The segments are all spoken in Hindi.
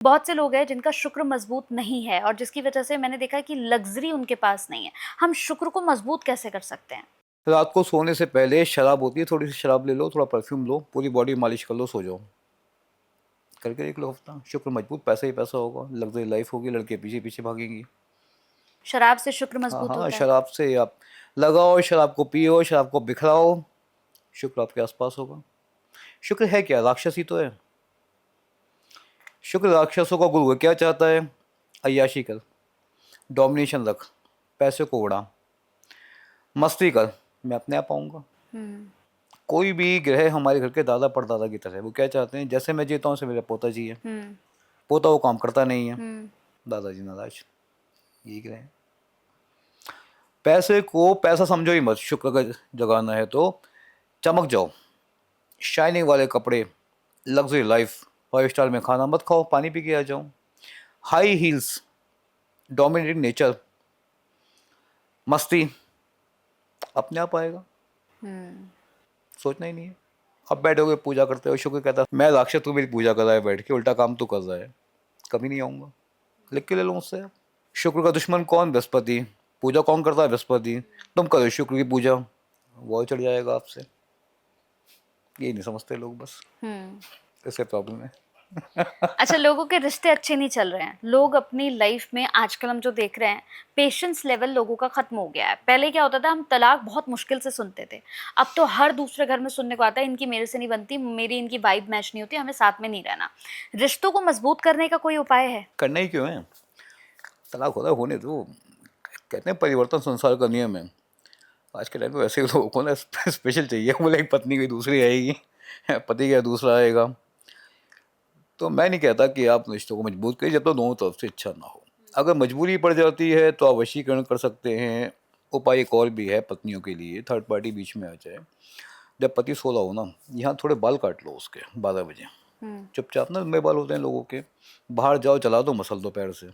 बहुत से लोग हैं जिनका शुक्र मजबूत नहीं है और जिसकी वजह से मैंने देखा है कि लग्जरी उनके पास नहीं है। हम शुक्र को मजबूत कैसे कर सकते हैं? रात को सोने से पहले शराब होती है, थोड़ी सी शराब ले लो, थोड़ा परफ्यूम लो, पूरी बॉडी मालिश कर लो, सो जाओ। करके देख लो हफ्ता, शुक्र मजबूत, पैसा ही पैसा होगा, लग्जरी लाइफ होगी, लड़के पीछे पीछे भागेंगी। शराब से शुक्र हाँ मजबूत हाँ, होता है? शराब से आप लगाओ, शराब को पियो, शराब को बिखराओ, शुक्र आपके आसपास होगा। शुक्र है क्या? राक्षस ही तो है। शुक्र राक्षसों का गुरु है। क्या चाहता है? अय्याशी कर, डोमिनेशन रख, पैसे को उड़ा, मस्ती कर, मैं अपने आप आऊँगा। हम्म। कोई भी ग्रह हमारे घर के दादा परदादा की तरह है। वो क्या चाहते हैं? जैसे मैं जीता हूँ वैसे मेरा पोता जी है। हम्म। पोता वो काम करता नहीं है, हम्म। दादाजी नाराज। यही ग्रह है। पैसे को पैसा समझो ही मत। शुक्र का जगाना है तो चमक जाओ, शाइनिंग वाले कपड़े, लग्जरी लाइफ, 5 स्टार में खाना मत खाओ, पानी पी के आ जाओ, हाई हील्स, डोमिनेटिंग नेचर, मस्ती, अपने आप आएगा। हम्म। सोचना ही नहीं है। अब बैठोगे पूजा करते हो, शुक्र कहता है मैं राक्षस, तू मेरी पूजा कर रहा है बैठ के, उल्टा काम तू कर रहा है, कभी नहीं आऊँगा, लिख के ले लो मुझसे। शुक्र का दुश्मन कौन? बृहस्पति। पूजा कौन करता है? बृहस्पति। तुम करो शुक्र की पूजा, वो चढ़ जाएगा आपसे। ये नहीं समझते लोग बस, हम्म। इससे प्रॉब्लम है। अच्छा, लोगों के रिश्ते अच्छे नहीं चल रहे हैं। लोग अपनी लाइफ में आजकल हम जो देख रहे हैं, पेशेंस लेवल लोगों का खत्म हो गया है। पहले क्या होता था, हम तलाक बहुत मुश्किल से सुनते थे। अब तो हर दूसरे घर में सुनने को आता है, इनकी मेरे से नहीं बनती, मेरी इनकी वाइब मैच नहीं होती, हमें साथ में नहीं रहना। रिश्तों को मजबूत करने का कोई उपाय है? करना ही क्यों है? तलाक होता है, होने दो। कहते हैं परिवर्तन संसार का नियम है। आज के टाइम में वैसे ही लोगों को ना स्पेशल चाहिए, बोले एक पत्नी कोई दूसरी आएगी, पति क्या दूसरा आएगा। तो मैं नहीं कहता कि आप रिश्तों को मजबूत करिए जब तक दोनों तरफ से इच्छा ना हो। अगर मजबूरी पड़ जाती है तो आप वशीकरण कर सकते हैं। उपाय एक और भी है पत्नियों के लिए, थर्ड पार्टी बीच में आ जाए। जब पति सो रहा हो ना, यहाँ थोड़े बाल काट लो उसके 12 बजे, हम्म। चुपचाप ना, लंबे बाल होते हैं लोगों के, बाहर जाओ, चला दो, मसल दो पैर से,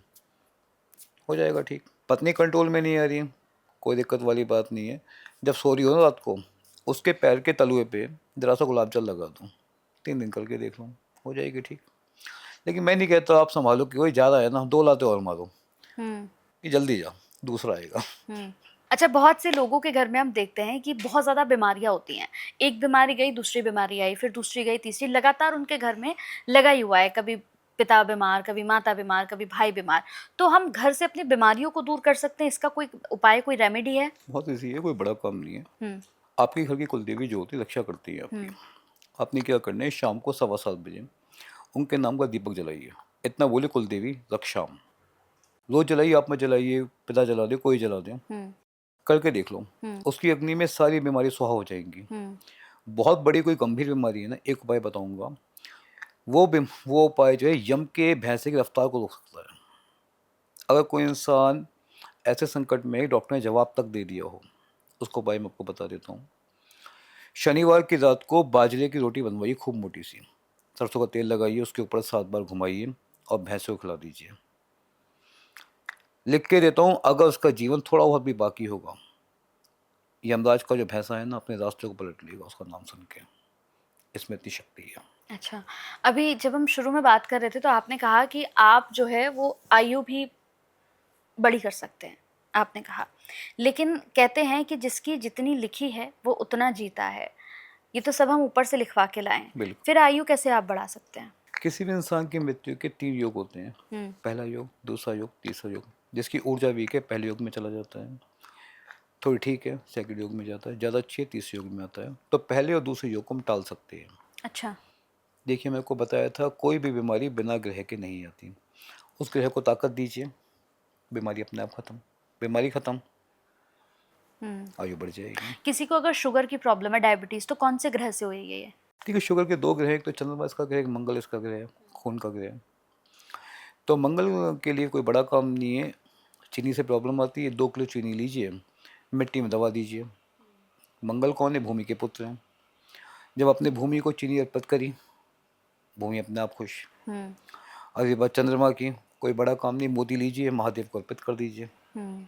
हो जाएगा ठीक। पत्नी कंट्रोल में नहीं आ रही है, कोई दिक्कत वाली बात नहीं है। जब सो रही हो ना रात को, उसके पैर के तलुए पे जरा सा गुलाब जल लगा दो, 3 दिन करके देख लो, हो जाएगी ठीक। लेकिन मैं नहीं कहता आप संभालो कि कोई ज़्यादा है ना, 2 लाते और मारो हम्म। कि जल्दी जा, दूसरा आएगा। हम्म। अच्छा, बहुत से लोगों के घर में हम देखते हैं कि बहुत ज्यादा बीमारियां होती हैं। एक बीमारी गई, दूसरी बीमारी आई, फिर दूसरी गई, तीसरी, लगातार उनके घर में लगा ही हुआ है। कभी पिता बीमार, कभी माता बीमार, कभी भाई बीमार। तो हम घर से अपनी बीमारियों को दूर कर सकते हैं? इसका कोई उपाय, कोई रेमेडी है? बहुत ईजी है, कोई बड़ा काम नहीं है। हम्म। आपके घर की कुलदेवी जो होती है रक्षा करती है आपकी। हम्म। आपने क्या करना है, शाम को 7:15 बजे उनके नाम का दीपक जलाइए। इतना बोले कुलदेवी रक्षाम, रोज जलाइए, आप मत जलाइए, पिता जला दे, कोई जला दे, हम्म। करके देख लो। हम्म। उसकी अग्नि में सारी बीमारी सुहा हो जाएंगी। हम्म। बहुत बड़ी कोई गंभीर बीमारी है ना, एक उपाय बताऊंगा। वो उपाय जो है यम के भैंसे की रफ्तार को रोक सकता है। अगर कोई इंसान ऐसे संकट में डॉक्टर ने जवाब तक दे दिया हो, उसको उपाय मैं आपको बता देता हूँ। शनिवार की रात को बाजरे की रोटी बनवाइए, खूब मोटी सी, सरसों का तेल लगाइए, उसके ऊपर 7 बार घुमाइए और भैंसों को खिला दीजिए। लिख के देता हूँ, अगर उसका जीवन थोड़ा बहुत भी बाकी होगा, यमराज का जो भैंसा है ना, अपने रास्ते को पलट लेगा उसका नाम सुन के। इसमें इतनी शक्ति है। अच्छा, अभी जब हम शुरू में बात कर रहे थे तो आपने कहा कि आप जो है वो आयु भी बड़ी कर सकते हैं, आपने कहा। लेकिन कहते हैं कि जिसकी जितनी लिखी है वो उतना जीता है। ये तो सब हम ऊपर से लिखवा के लाए हैं। बिल्कुल। फिर आयु कैसे आप बढ़ा सकते हैं? किसी भी इंसान की मृत्यु के 3 योग होते हैं। हम्म। पहला योग, दूसरा योग, तीसरा योग। जिसकी ऊर्जा वीक है पहले योग में चला जाता है, थोड़ी ठीक है सेकंड योग में जाता है, ज़्यादा अच्छी है तीसरे योग में आता है। तो पहले और दूसरे योग को हम टाल सकते हैं। अच्छा। देखिए, मैं आपको बताया था कोई भी बीमारी बिना ग्रह के नहीं आती। उस ग्रह को ताकत दीजिए, बीमारी अपने आप खत्म। बीमारी खत्म, हम्म। आयु बढ़ जाएगी। किसी को अगर शुगर की प्रॉब्लम है, डायबिटीज, तो कौन से ग्रह से हुई है ये? ठीक है, शुगर के 2 ग्रह, एक तो चंद्रमा इसका ग्रह, एक मंगल इसका ग्रह है, खून का ग्रह है। तो मंगल के लिए कोई बड़ा काम नहीं है। चीनी से प्रॉब्लम आती है, 2 किलो चीनी लीजिए, मिट्टी में दबा दीजिए। मंगल कौन है? भूमि के पुत्र हैं। जब अपने भूमि को चीनी अर्पित करी, भूमि अपने आप खुश। हम्म। और ये बात चंद्रमा की, कोई बड़ा काम नहीं, मोती लीजिए, महादेव को अर्पित कर दीजिए। हम्म।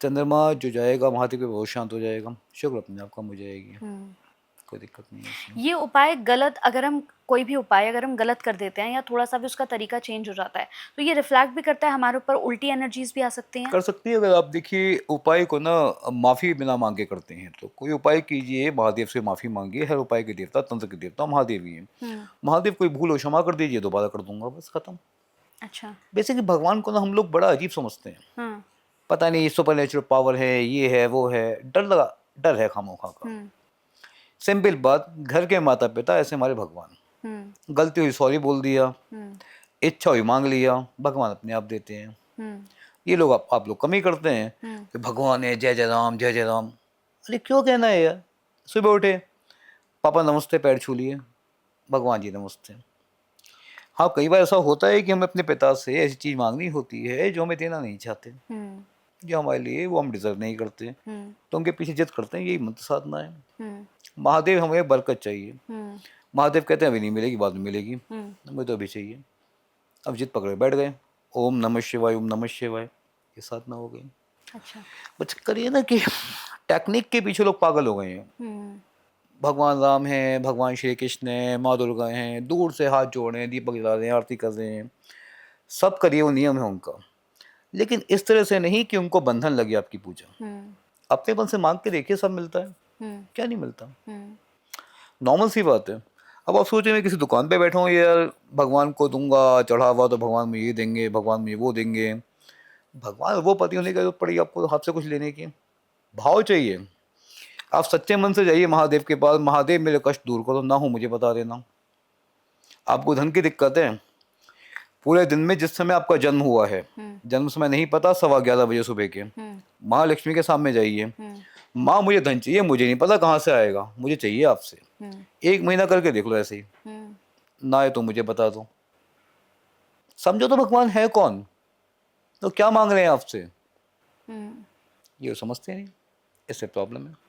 चंद्रमा जो जाएगा महादेव के बहुत शांत हो जाएगा, शुक्र अपने आप कम हो जाएगी। हम्म। कोई दिक्कत नहीं है इसमें। ये उपाय गलत, अगर हम कोई भी उपाय अगर हम गलत कर देते हैं या थोड़ा-सा भी उसका तरीका चेंज हो जाता है, तो ये रिफ्लेक्ट भी करता है हमारे ऊपर, उल्टी एनर्जीज़ भी आ सकती हैं? कर सकती है, अगर आप देखिए उपाय को ना माफ़ी बिना माँगे करते हैं, तो कोई उपाय कीजिए, महादेव से माफ़ी माँगिए, हर उपाय के देवता, तंत्र के देवता महादेव ही हैं। हुँ, महादेव कोई भूल हो क्षमा कर दीजिए, दोबारा कर दूँगा, बस खत्म। अच्छा। बेसिकली भगवान को ना हम लोग बड़ा अजीब समझते हैं। हाँ, पता नहीं सुपरनैचुरल पावर है, ये है, वो है, डर है खामोखा का। हुँ, सिंपल बात, घर के माता-पिता ऐसे हमारे भगवान। हुँ, गलती हुई सॉरी बोल दिया, हुँ, इच्छा हुई माँग लिया, भगवान अपने आप देते हैं। हुँ, ये लोग आप लोग कम ही करते हैं हुँ, कि भगवान है, जय जय राम, जय जय राम। अरे क्यों कहना है यार? सुबह उठे, पापा नमस्ते, पैर छू लिए, भगवान जी नमस्ते। हाँ, कई बार ऐसा होता है कि हमें अपने पिता से ऐसी चीज़ माँगनी होती है जो हमें देना नहीं चाहते, हुँ, जो हमारे लिए वो हम डिज़र्व नहीं करते, हुँ, तो उनके पीछे जिद करते हैं, यही मंत्र साधना है। हुँ, महादेव हमें बरकत चाहिए। हुँ, महादेव कहते हैं अभी नहीं मिलेगी, बाद में मिलेगी, हुँ, हमें तो अभी चाहिए। अब जिद पकड़े बैठ गए, ओम नमः शिवाय, ओम नमः शिवाय, ये साधना हो गई। अच्छा। बस करिए ना कि टेक्निक के पीछे लोग पागल हो गए हैं। हुँ, भगवान राम हैं, भगवान श्री कृष्ण हैं, माँ दुर्गा हैं, दूर से हाथ जोड़ रहे हैं, दीपक जला रहे हैं, आरती कर रहे हैं, सब करिए, वो नियम है उनका। लेकिन इस तरह से नहीं कि उनको बंधन लगे आपकी पूजा। हुँ, अपनेपन से मांग के देखिए, सब मिलता है, हुँ, क्या नहीं मिलता। हुँ, नॉर्मल सी बात है। अब आप सोचें मैं किसी दुकान पे बैठा हूँ यार, भगवान को दूंगा चढ़ावा तो भगवान मुझे ये देंगे, भगवान मुझे वो देंगे। भगवान वो पति होने की जरूरत पड़ी आपको आपसे कुछ लेने की? भाव चाहिए। आप सच्चे मन से जाइए महादेव के पास, महादेव मेरे कष्ट दूर करो, ना हो मुझे बता देना। आपको धन की दिक्कत है, पूरे दिन में जिस समय आपका जन्म हुआ है, हुँ, जन्म समय नहीं पता, 11:15 बजे सुबह के, हुँ, महालक्ष्मी के सामने जाइए, हुँ, माँ मुझे धन चाहिए, मुझे नहीं पता कहाँ से आएगा, मुझे चाहिए आपसे। हुँ, 1 महीना करके देख लो ऐसे ही, हुँ, ना आए तो मुझे बता दो। समझो तो भगवान है कौन, तो क्या मांग रहे हैं आपसे, हुँ। ये समझते नहीं, इससे प्रॉब्लम है।